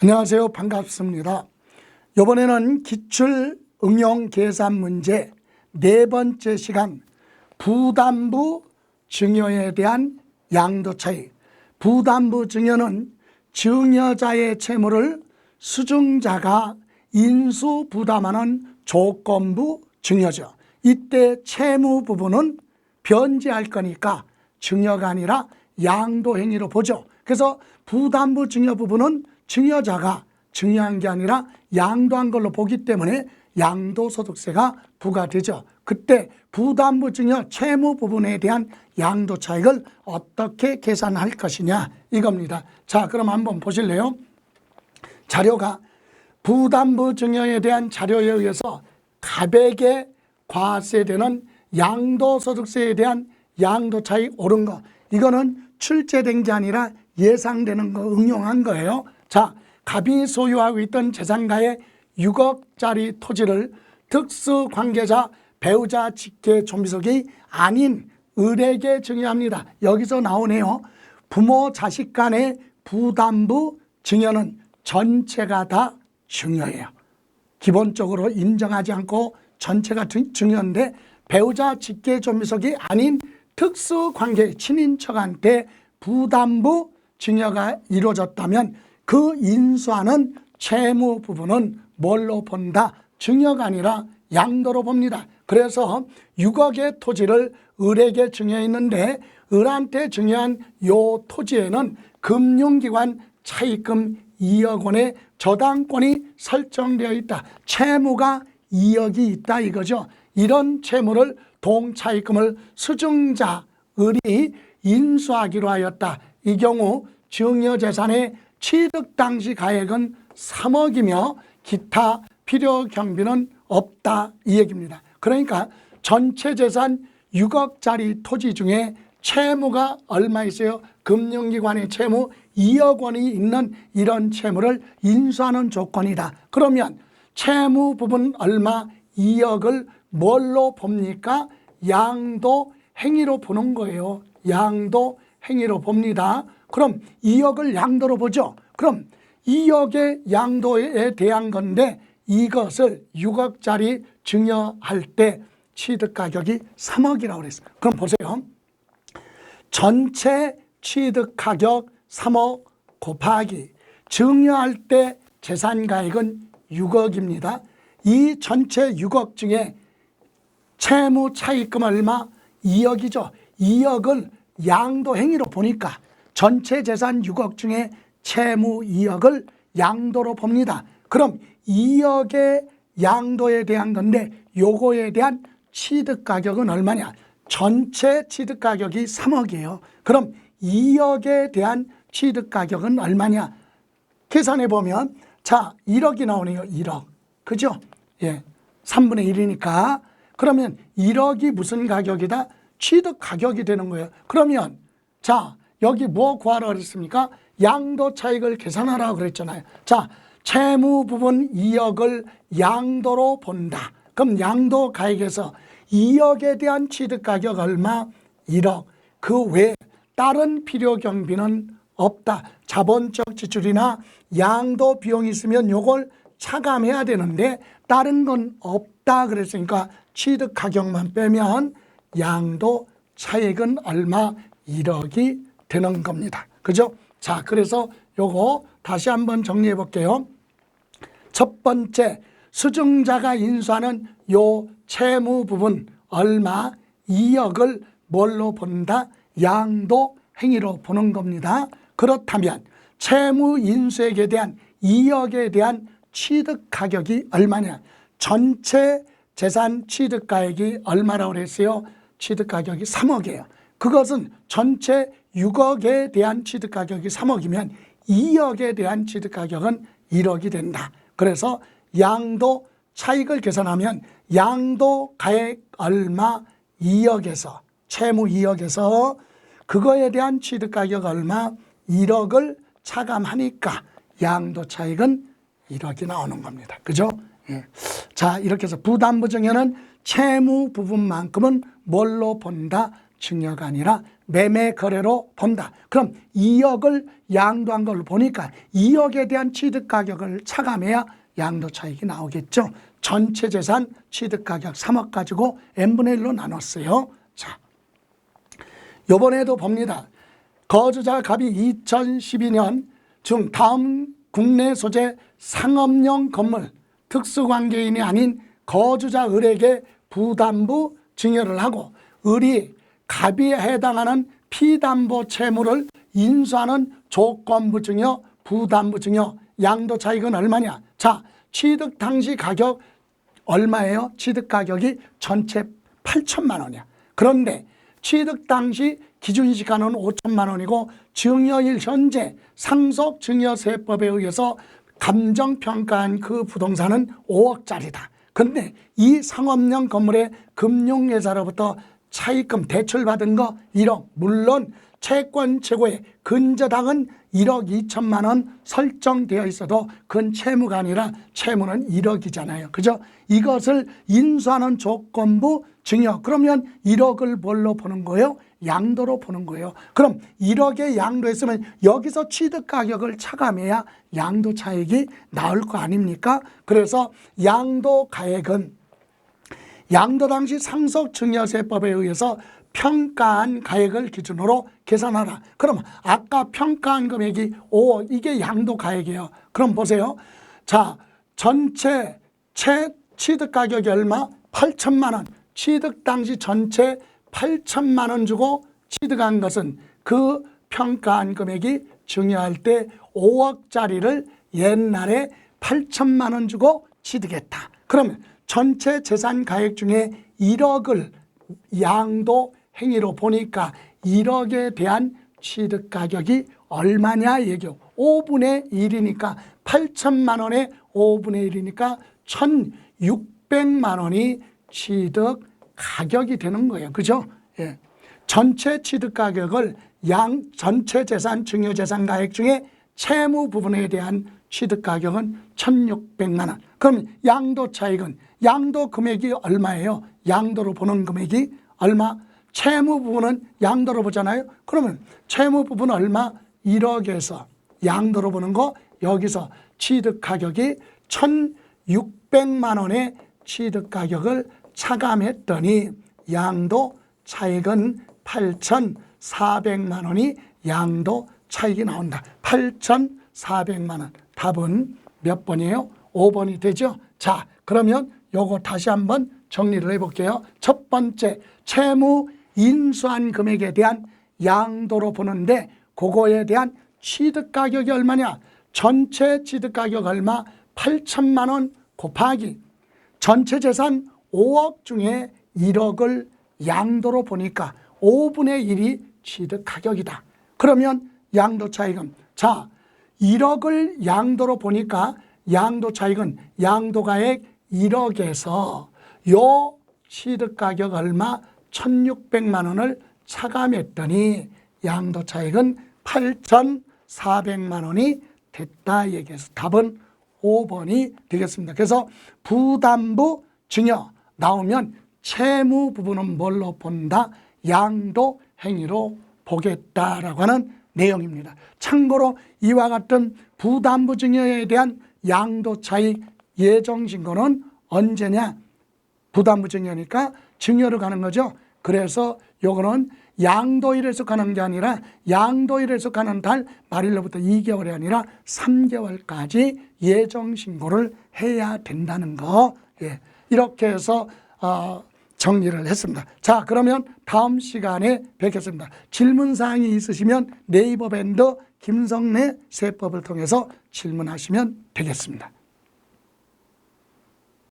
안녕하세요. 반갑습니다. 이번에는 기출 응용 계산 문제 네 번째 시간 부담부 증여에 대한 양도 차이. 부담부 증여는 증여자의 채무를 수증자가 인수 부담하는 조건부 증여죠. 이때 채무 부분은 변제할 거니까 증여가 아니라 양도 행위로 보죠. 그래서 부담부 증여 부분은 증여자가 증여한 게 아니라 양도한 걸로 보기 때문에 양도소득세가 부과되죠. 그때 부담부 증여 채무 부분에 대한 양도 차익을 어떻게 계산할 것이냐 이겁니다. 자, 그럼 한번 보실래요? 자료가 부담부 증여에 대한 자료에 의해서 가백에 과세되는 양도소득세에 대한 양도 차익 옳은 거, 이거는 출제된 게 아니라 예상되는 거 응용한 거예요. 자, 갑이 소유하고 있던 재산가의 6억짜리 토지를 특수관계자 배우자 직계 존비속이 아닌 을에게 증여합니다. 여기서 나오네요. 부모 자식 간의 부담부 증여는 전체가 다 증여예요. 기본적으로 인정하지 않고 전체가 증여인데 배우자 직계 존비속이 아닌 특수관계 친인척한테 부담부 증여가 이루어졌다면 그 인수하는 채무 부분은 뭘로 본다? 증여가 아니라 양도로 봅니다. 그래서 6억의 토지를 을에게 증여했는데 을한테 증여한 요 토지에는 금융기관 차입금 2억 원의 저당권이 설정되어 있다. 채무가 2억이 있다 이거죠. 이런 채무를 동차입금을 수증자 을이 인수하기로 하였다. 이 경우 증여재산의 취득 당시 가액은 3억이며 기타 필요 경비는 없다 이 얘기입니다. 그러니까 전체 재산 6억짜리 토지 중에 채무가 얼마 있어요? 금융기관의 채무 2억 원이 있는 이런 채무를 인수하는 조건이다. 그러면 채무 부분 얼마 2억을 뭘로 봅니까? 양도 행위로 보는 거예요. 양도 행위로 봅니다. 그럼 2억을 양도로 보죠. 그럼 2억의 양도에 대한 건데 이것을 6억짜리 증여할 때 취득가격이 3억이라고 그랬습니다. 그럼 보세요. 전체 취득가격 3억 곱하기 증여할 때 재산가액은 6억입니다. 이 전체 6억 중에 채무 차입금 얼마? 2억이죠. 2억을 양도 행위로 보니까 전체 재산 6억 중에 채무 2억을 양도로 봅니다. 그럼 2억의 양도에 대한 건데 요거에 대한 취득가격은 얼마냐? 전체 취득가격이 3억이에요. 그럼 2억에 대한 취득가격은 얼마냐? 계산해 보면 자 1억이 나오네요. 1억. 그죠? 예, 3분의 1이니까. 그러면 1억이 무슨 가격이다? 취득 가격이 되는 거예요. 그러면 자 여기 뭐 구하라 그랬습니까? 양도 차익을 계산하라고 그랬잖아요. 자, 채무 부분 2억을 양도로 본다. 그럼 양도 가액에서 2억에 대한 취득 가격 얼마? 1억. 그 외에 다른 필요 경비는 없다. 자본적 지출이나 양도 비용이 있으면 요걸 차감해야 되는데 다른 건 없다 그랬으니까 취득 가격만 빼면 양도 차익은 얼마? 1억이 되는 겁니다. 그죠? 자, 그래서 요거 다시 한번 정리해 볼게요. 첫 번째, 수증자가 인수하는 요 채무 부분 얼마? 2억을 뭘로 본다? 양도 행위로 보는 겁니다. 그렇다면 채무 인수액에 대한 2억에 대한 취득 가격이 얼마냐? 전체 재산 취득 가액이 얼마라고 그랬어요? 취득 가격이 3억이에요. 그것은 전체 6억에 대한 취득 가격이 3억이면 2억에 대한 취득 가격은 1억이 된다. 그래서 양도 차익을 계산하면 양도 가액 얼마? 2억에서 채무 2억에서 그거에 대한 취득 가격 얼마? 1억을 차감하니까 양도 차익은 1억이 나오는 겁니다. 그죠? 예. 자, 이렇게 해서 부담부 증여는 채무 부분만큼은 뭘로 본다? 증여가 아니라 매매 거래로 본다. 그럼 2억을 양도한 걸 보니까 2억에 대한 취득가격을 차감해야 양도차익이 나오겠죠. 전체 재산 취득가격 3억 가지고 n분의 1로 나눴어요. 자, 요번에도 봅니다. 거주자 갑이 2012년 중 다음 국내 소재 상업용 건물 특수관계인이 아닌 거주자 을에게 부담부 증여를 하고 을이 갑이 해당하는 피담보 채무를 인수하는 조건부 증여, 부담부 증여, 양도 차익은 얼마냐? 자, 취득 당시 가격 얼마예요? 취득 가격이 전체 8천만 원이야. 그런데 취득 당시 기준시가는 5천만 원이고 증여일 현재 상속증여세법에 의해서 감정평가한 그 부동산은 5억짜리다. 그런데 이 상업용 건물의 금융회사로부터 차입금 대출받은 거 1억, 물론 채권 최고의 근저당은 1억 2천만 원 설정되어 있어도 그건 채무가 아니라 채무는 1억이잖아요. 그죠? 이것을 인수하는 조건부 증여. 그러면 1억을 뭘로 보는 거예요? 양도로 보는 거예요. 그럼 1억에 양도했으면 여기서 취득가격을 차감해야 양도 차익이 나올 거 아닙니까? 그래서 양도가액은 양도 당시 상속증여세법에 의해서 평가한 가액을 기준으로 계산하라. 그럼 아까 평가한 금액이 5억, 이게 양도가액이에요. 그럼 보세요. 자, 전체 취득가격이 얼마? 8천만 원. 취득 당시 전체 8천만 원 주고 취득한 것은 그 평가한 금액이 증여할 때 5억짜리를 옛날에 8천만 원 주고 취득했다. 그러면 전체 재산 가액 중에 1억을 양도 행위로 보니까 1억에 대한 취득 가격이 얼마냐 얘기요. 5분의 1이니까 8천만 원에 5분의 1이니까 1,600만 원이 취득 가격이 되는 거예요. 그죠? 예. 전체 취득 가격을 전체 재산 증여재산 가액 중에 채무 부분에 대한 취득 가격은 1,600만 원. 그럼 양도 차익은 양도 금액이 얼마예요? 양도로 보는 금액이 얼마? 채무 부분은 양도로 보잖아요. 그러면 채무 부분 얼마? 1억에서 양도로 보는 거 여기서 취득 가격이 1,600만 원의 취득 가격을 차감했더니 양도 차익은 8,400만 원이 양도 차익이 나온다. 8,400만 원. 답은 몇 번이에요? 5번이 되죠. 자, 그러면 요거 다시 한번 정리를 해볼게요. 첫 번째, 채무 인수한 금액에 대한 양도로 보는데 그거에 대한 취득 가격이 얼마냐? 전체 취득 가격 얼마? 8천만 원 곱하기 전체 재산 5억 중에 1억을 양도로 보니까 5분의 1이 취득 가격이다. 그러면 양도 차익은, 자, 1억을 양도로 보니까 양도 차익은 양도가액 1억에서 요 취득 가격 얼마? 1,600만 원을 차감했더니 양도 차익은 8,400만 원이 됐다 얘기해서 답은 5번이 되겠습니다. 그래서 부담부 증여 나오면 채무 부분은 뭘로 본다? 양도 행위로 보겠다라고 하는 내용입니다. 참고로 이와 같은 부담부 증여에 대한 양도 차익 예정 신고는 언제냐? 부담부 증여니까 증여로 가는 거죠. 그래서 요거는 양도일에서 가는 게 아니라 양도일에서 가는 달 말일로부터 2개월이 아니라 3개월까지 예정 신고를 해야 된다는 거. 예. 이렇게 해서 정리를 했습니다. 자, 그러면 다음 시간에 뵙겠습니다. 질문사항이 있으시면 네이버 밴드 김성래 세법을 통해서 질문하시면 되겠습니다.